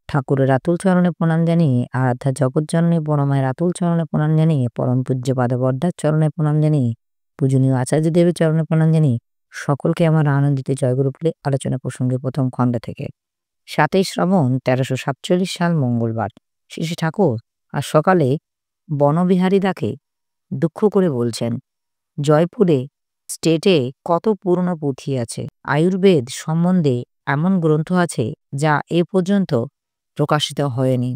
ঠাকুরের আতুল চরণে প্রণাম জানিয়ে, আরাধ্যা জগৎজননী বড়মায়ের আতুল চরণে প্রণাম জানিয়ে, পরম পূজ্য পাদবর্দার চরণে প্রণাম জানিয়ে, পূজনীয় আচার্য দেবের চরণে প্রণাম জানিয়ে সকলকে আমার আনন্দিত জয়গুরু বলে আলোচনা প্রসঙ্গে প্রথম খণ্ড থেকে ৭ই শ্রাবণ ১৩৪৭ সাল মঙ্গলবার। শ্রী শ্রী ঠাকুর আজ সকালে বনবিহারীদাকে দুঃখ করে বলছেন, জয়পুরে স্টেটে কত পুরনো পুঁথি আছে, আয়ুর্বেদ সম্বন্ধে এমন গ্রন্থ আছে যা এ পর্যন্ত প্রকাশিত হয়নি।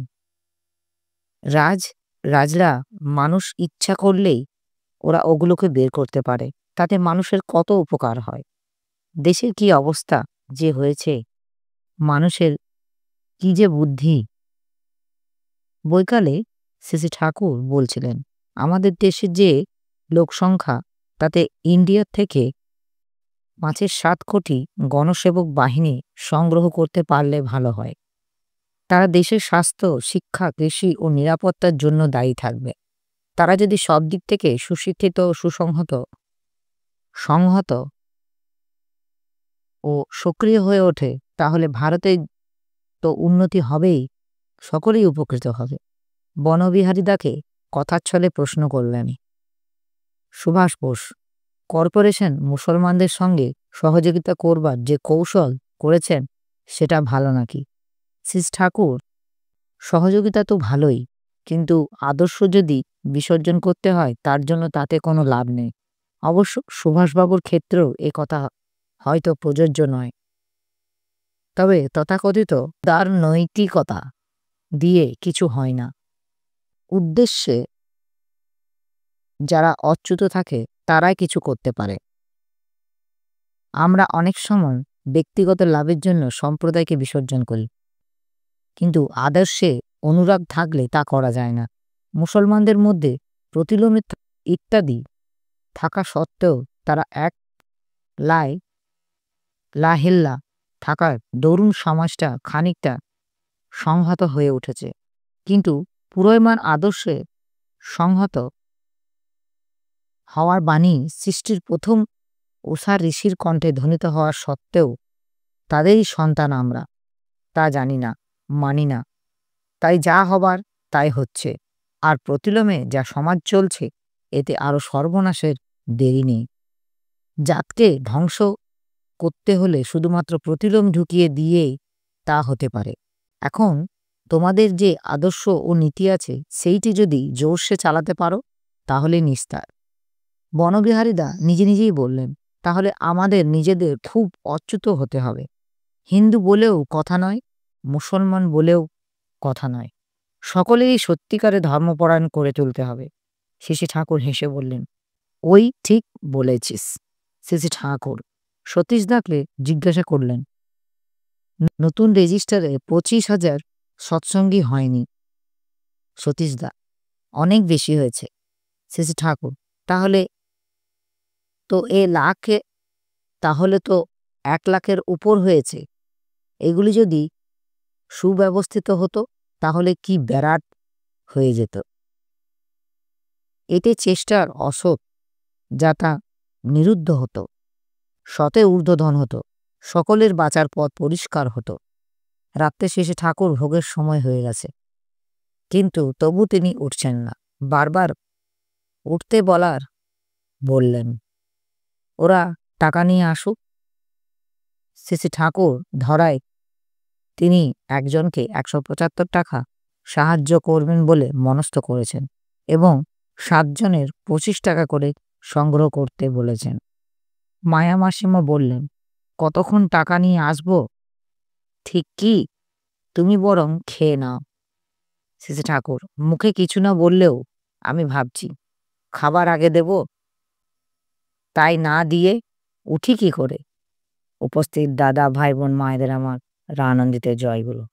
রাজরা মানুষ ইচ্ছা করলেই ওরা ওগুলোকে বের করতে পারে, তাতে মানুষের কত উপকার হয়। দেশের কি অবস্থা যে হয়েছে, মানুষের কি যে বুদ্ধি। বৈকালে শ্রী শ্রী ঠাকুর বলছিলেন, আমাদের দেশের যে লোকসংখ্যা তাতে ইন্ডিয়ার থেকে ৫-৭ কোটি গণসেবক বাহিনী সংগ্রহ করতে পারলে ভালো হয়। তারা দেশের স্বাস্থ্য, শিক্ষা, কৃষি ও নিরাপত্তার জন্য দায়ী থাকবে। তারা যদি সব দিক থেকে সুশিক্ষিত, সংহত ও সক্রিয় হয়ে ওঠে, তাহলে ভারতের তো উন্নতি হবেই, সকলেই উপকৃত হবে। বনবিহারীদাকে কথার ছলে প্রশ্ন করলেন, সুভাষ বোস কর্পোরেশন মুসলমানদের সঙ্গে সহযোগিতা করবার যে কৌশল করেছেন সেটা ভালো নাকি? শ্রী ঠাকুর, সহযোগিতা তো ভালোই, কিন্তু আদর্শ যদি বিসর্জন করতে হয় তার জন্য তাতে কোনো লাভ নেই। অবশ্য সুভাষবাবুর ক্ষেত্রেও এ কথা হয়তো প্রযোজ্য নয়। তবে তথাকথিত তার নৈতিকতা দিয়ে কিছু হয় না। উদ্দেশ্যে যারা অচ্যুত থাকে তারাই কিছু করতে পারে। আমরা অনেক সময় ব্যক্তিগত লাভের জন্য সম্প্রদায়কে বিসর্জন করি, কিন্তু আদর্শে অনুরাগ থাকলে তা করা যায় না। মুসলমানদের মধ্যে প্রতিলোম ইত্যাদি থাকা সত্ত্বেও তারা এক লাহেল্লা থাকার দরুন সমাজটা খানিকটা সংহত হয়ে উঠেছে। কিন্তু পুরোয়মান আদর্শে সংহত হওয়ার বাণী সৃষ্টির প্রথম ওষা ঋষির কণ্ঠে ধ্বনিত হওয়া সত্ত্বেও তাদেরই সন্তান আমরা, তা জানি না, মানি না। তাই যা হবার তাই হচ্ছে, আর প্রতিলোমে যা সমাজ চলছে এতে আরও সর্বনাশের দেরি নেই। জাতকে ধ্বংস করতে হলে শুধুমাত্র প্রতিলোম ঢুকিয়ে দিয়েই তা হতে পারে। এখন তোমাদের যে আদর্শ ও নীতি আছে সেইটি যদি জোরসে চালাতে পারো তাহলে নিস্তার। বনবিহারীদা নিজে নিজেই বললেন, তাহলে আমাদের নিজেদের খুব অচ্যুত হতে হবে। হিন্দু বলেও কথা নয়, মুসলমান বলেও কথা নয়, সকলেরই সত্যিকারে ধর্মপরায়ণ করে তুলতে হবে। শ্রী ঠাকুর হেসে বললেন, ওই ঠিক বলেছিস। শ্রী ঠাকুর সতীশ দাকে জিজ্ঞাসা করলেন, নতুন রেজিস্টারে ২৫,০০০ সৎসঙ্গী হয়নি। সতীশ দা, অনেক বেশি হয়েছে। শ্রী ঠাকুর, তাহলে তো ১,০০,০০০ উপর হয়েছে। এগুলি যদি সুব্যবস্থিত হতো তাহলে কি বেরাট হয়ে যেত। এতে চেষ্টার অসৎ যাতা নিরুদ্ধ হতো, শতে ঊর্ধ্বধন হতো, সকলের বাঁচার পথ পরিষ্কার হতো। রাত্রে শেষে ঠাকুর ভোগের সময় হয়ে গেছে, কিন্তু তবু তিনি উঠছেন না। বারবার উঠতে বললেন, ওরা টাকা নিয়ে আসুক। শ্রী ঠাকুর ধরায় তিনি একজনকে ১৭৫ টাকা সাহায্য করবেন বলে মনস্থ করেছেন এবং ৭ জনের ২৫ টাকা করে সংগ্রহ করতে বলেছেন। মায়া মাসিমা বললেন, কতক্ষণ টাকা নিয়ে আসবো? ঠিক কি, তুমি বরং খেয়ে নাও। শ্রী ঠাকুর, মুখে কিছু না বললেও আমি ভাবছি খাবার আগে দেব, তাই না দিয়ে উঠি কি করে? উপস্থিত দাদা, ভাই বোন, মায়েদের আমার আনন্দিত জয়গুলো।